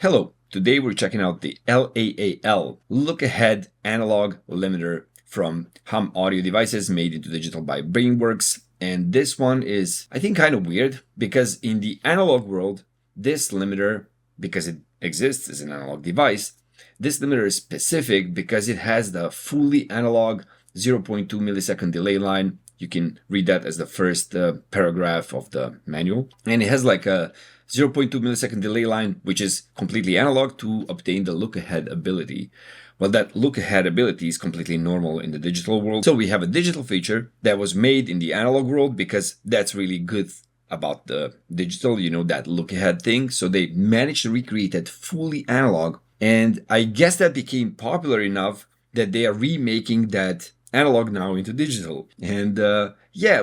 Hello, today we're checking out the LAAL, Look Ahead Analog Limiter from HUM Audio Devices, made into digital by BrainWorks. And this one is, I think, kind of weird because in the analog world, this limiter, because it exists as an analog device, this limiter is specific because it has the fully analog 0.2 millisecond delay line. You can read that as the first paragraph of the manual. And it has like a 0.2 millisecond delay line, which is completely analog to obtain the look ahead ability. Well, that look ahead ability is completely normal in the digital world. So we have a digital feature that was made in the analog world because that's really good about the digital, that look ahead thing. So they managed to recreate that fully analog. And I guess that became popular enough that they are remaking that analog now into digital. And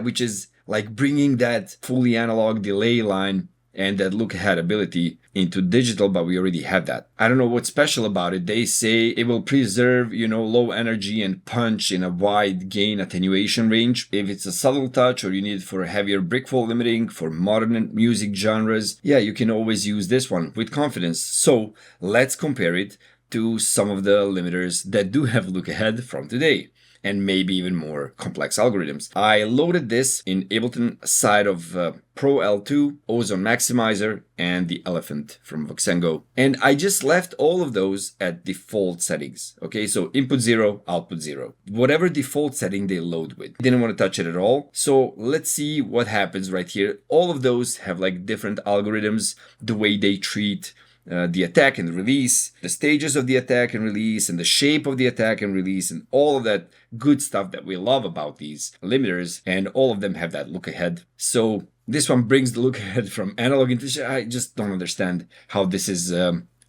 which is like bringing that fully analog delay line and that look ahead ability into digital, but we already have that. I don't know what's special about it. They say it will preserve, low energy and punch in a wide gain attenuation range. If it's a subtle touch or you need it for heavier brickfold limiting for modern music genres, you can always use this one with confidence. So let's compare it to some of the limiters that do have look ahead from today, and maybe even more complex algorithms. I loaded this in Ableton side of Pro L2, Ozone Maximizer, and the Elephant from Voxengo. And I just left all of those at default settings. Okay, so input 0, output 0. Whatever default setting they load with. Didn't want to touch it at all. So let's see what happens right here. All of those have like different algorithms, the way they treat the attack and release, the stages of the attack and release, and the shape of the attack and release, and all of that good stuff that we love about these limiters, and all of them have that look ahead. So this one brings the look ahead from analog into digital. I just don't understand how this is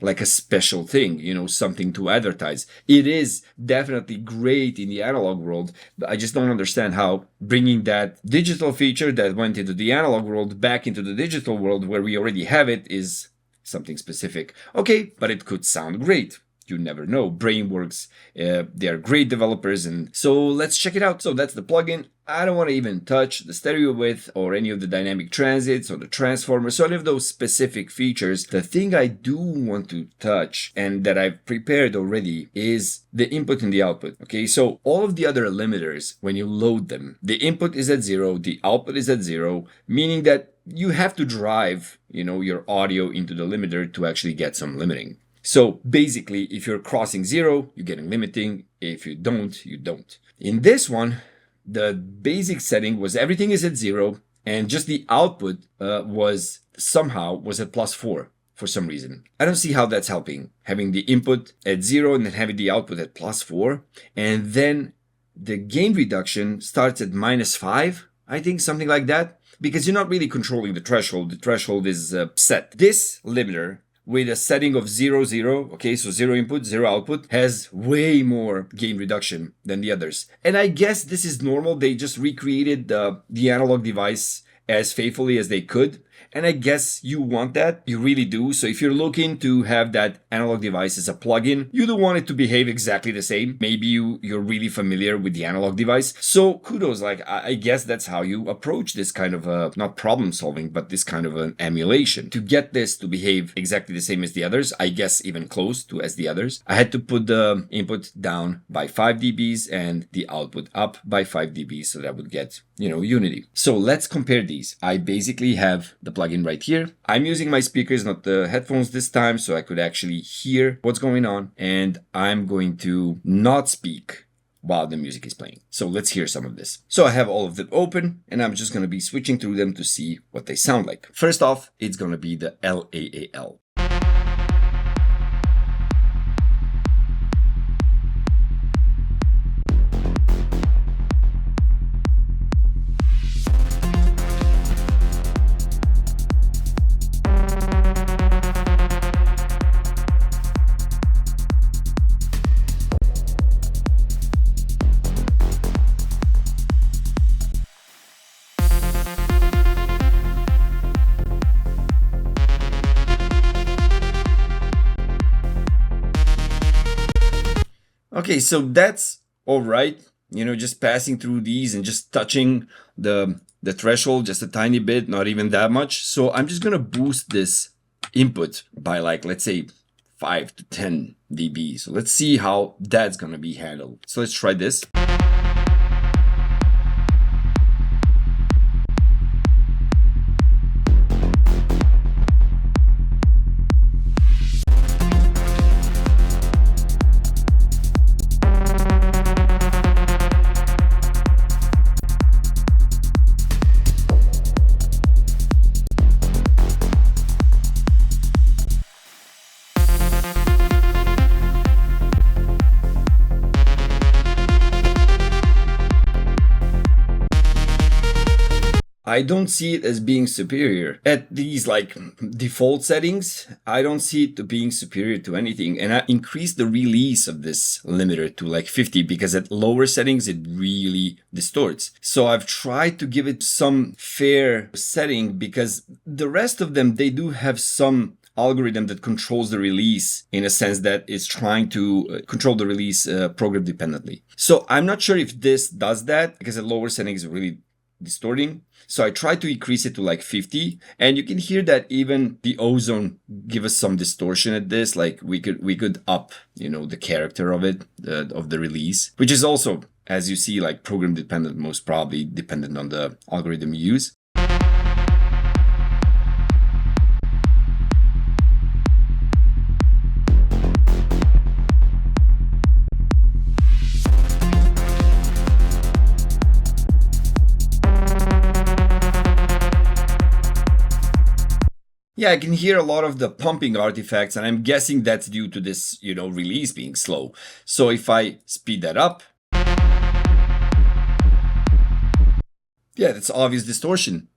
like a special thing, something to advertise. It is definitely great in the analog world, but I just don't understand how bringing that digital feature that went into the analog world back into the digital world where we already have it is something specific. Okay, but it could sound great. You never know. BrainWorks, they are great developers, and so let's check it out. So that's the plugin. I don't want to even touch the stereo width or any of the dynamic transits or the transformers, so any of those specific features. The thing I do want to touch and that I've prepared already is the input and the output. Okay, so all of the other limiters, when you load them, the input is at 0, the output is at 0, meaning that you have to drive, your audio into the limiter to actually get some limiting. So basically, if you're crossing 0, you're getting limiting. If you don't, you don't. In this one, the basic setting was everything is at 0, and just the output was at +4 for some reason. I don't see how that's helping. Having the input at 0 and then having the output at +4, and then the gain reduction starts at -5, I think, something like that. Because you're not really controlling the threshold. The threshold is set. This limiter with a setting of 0, 0, okay, so 0 input, 0 output, has way more gain reduction than the others. And I guess this is normal. They just recreated the analog device as faithfully as they could. And I guess you want that. You really do. So if you're looking to have that analog device as a plugin, you do want it to behave exactly the same. Maybe you're really familiar with the analog device. So kudos. I guess that's how you approach this kind of not problem solving, but this kind of an emulation. To get this to behave exactly the same as the others, I guess even close to as the others, I had to put the input down by 5 dBs and the output up by 5 dBs so that I would get, unity. So let's compare these. I basically have the plugin right here. I'm using my speakers, not the headphones this time, so I could actually hear what's going on. And I'm going to not speak while the music is playing. So let's hear some of this. So I have all of them open, and I'm just going to be switching through them to see what they sound like. First off, it's going to be the LAAL. Okay, so that's all right. Just passing through these and just touching the threshold just a tiny bit, not even that much. So I'm just going to boost this input by let's say 5 to 10 dB. So let's see how that's gonna be handled. So let's try this. I don't see it as being superior. At these like default settings, I don't see it being superior to anything. And I increased the release of this limiter to like 50 because at lower settings, it really distorts. So I've tried to give it some fair setting because the rest of them, they do have some algorithm that controls the release in a sense that it's trying to control the release program dependently. So I'm not sure if this does that because at lower settings, it's really distorting. So I tried to increase it to like 50, and you can hear that even the ozone give us some distortion at this. Like we could up, the character of it, of the release, which is also, as you see, like program dependent, most probably dependent on the algorithm you use. Yeah, I can hear a lot of the pumping artifacts, and I'm guessing that's due to this, release being slow. So if I speed that up, yeah, that's obvious distortion.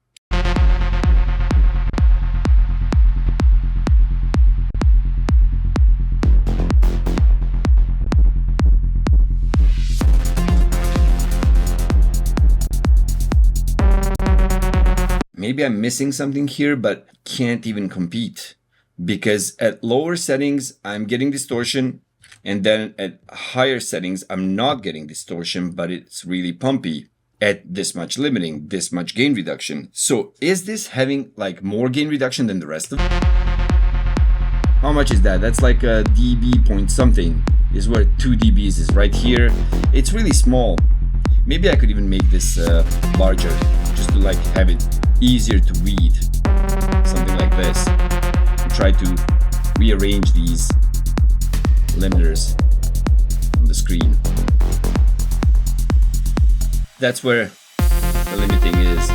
Maybe I'm missing something here, but can't even compete because at lower settings, I'm getting distortion. And then at higher settings, I'm not getting distortion, but it's really pumpy at this much limiting, this much gain reduction. So is this having like more gain reduction than the rest of it? How much is that? That's like a dB point something is where 2 dBs is right here. It's really small. Maybe I could even make this larger just to like have it easier to read, something like this. And try to rearrange these limiters on the screen. That's where the limiting is.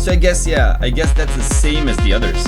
So I guess that's the same as the others.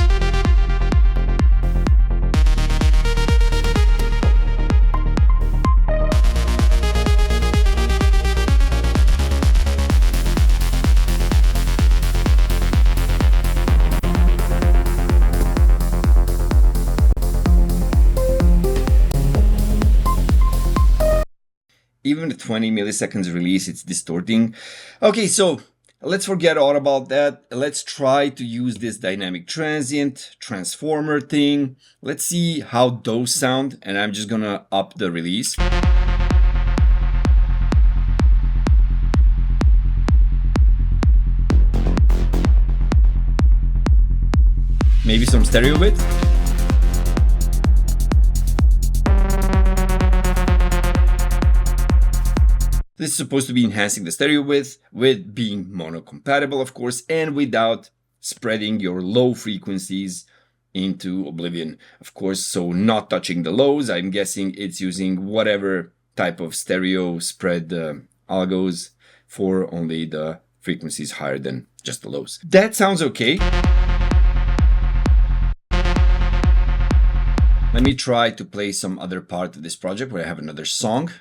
Even the 20 milliseconds release, it's distorting. Okay, so let's forget all about that. Let's try to use this dynamic transient transformer thing. Let's see how those sound, and I'm just gonna up the release. Maybe some stereo width. This is supposed to be enhancing the stereo width with being mono-compatible, of course, and without spreading your low frequencies into oblivion, of course. So not touching the lows. I'm guessing it's using whatever type of stereo spread algos for only the frequencies higher than just the lows. That sounds okay. Let me try to play some other part of this project where I have another song.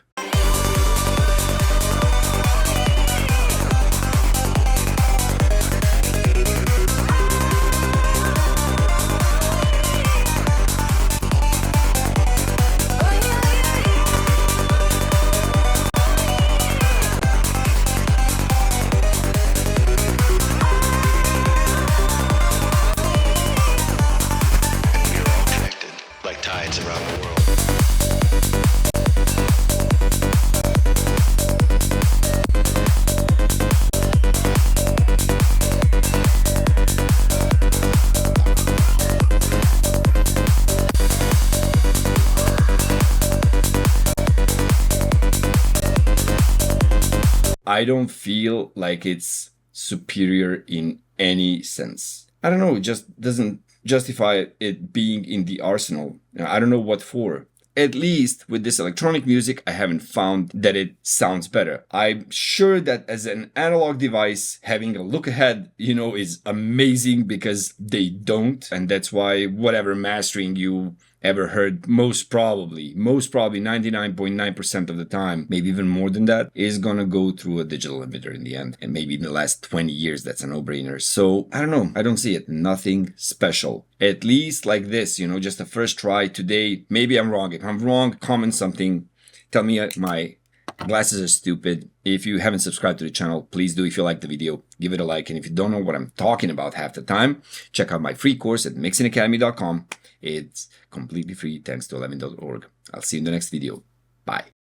I don't feel like it's superior in any sense. I don't know, it just doesn't justify it being in the arsenal. I don't know what for. At least with this electronic music, I haven't found that it sounds better. I'm sure that as an analog device, having a look ahead, is amazing because they don't. And that's why whatever mastering you ever heard, most probably 99.9% of the time, maybe even more than that, is gonna go through a digital emitter in the end. And maybe in the last 20 years, that's a no-brainer. So I don't know. I don't see it. Nothing special. At least like this, just a first try today. Maybe I'm wrong. If I'm wrong, comment something. Tell me my glasses are stupid. If you haven't subscribed to the channel, please do. If you like the video, give it a like. And if you don't know what I'm talking about half the time, check out my free course at mixingacademy.com. It's completely free thanks to 11.org. I'll see you in the next video. Bye.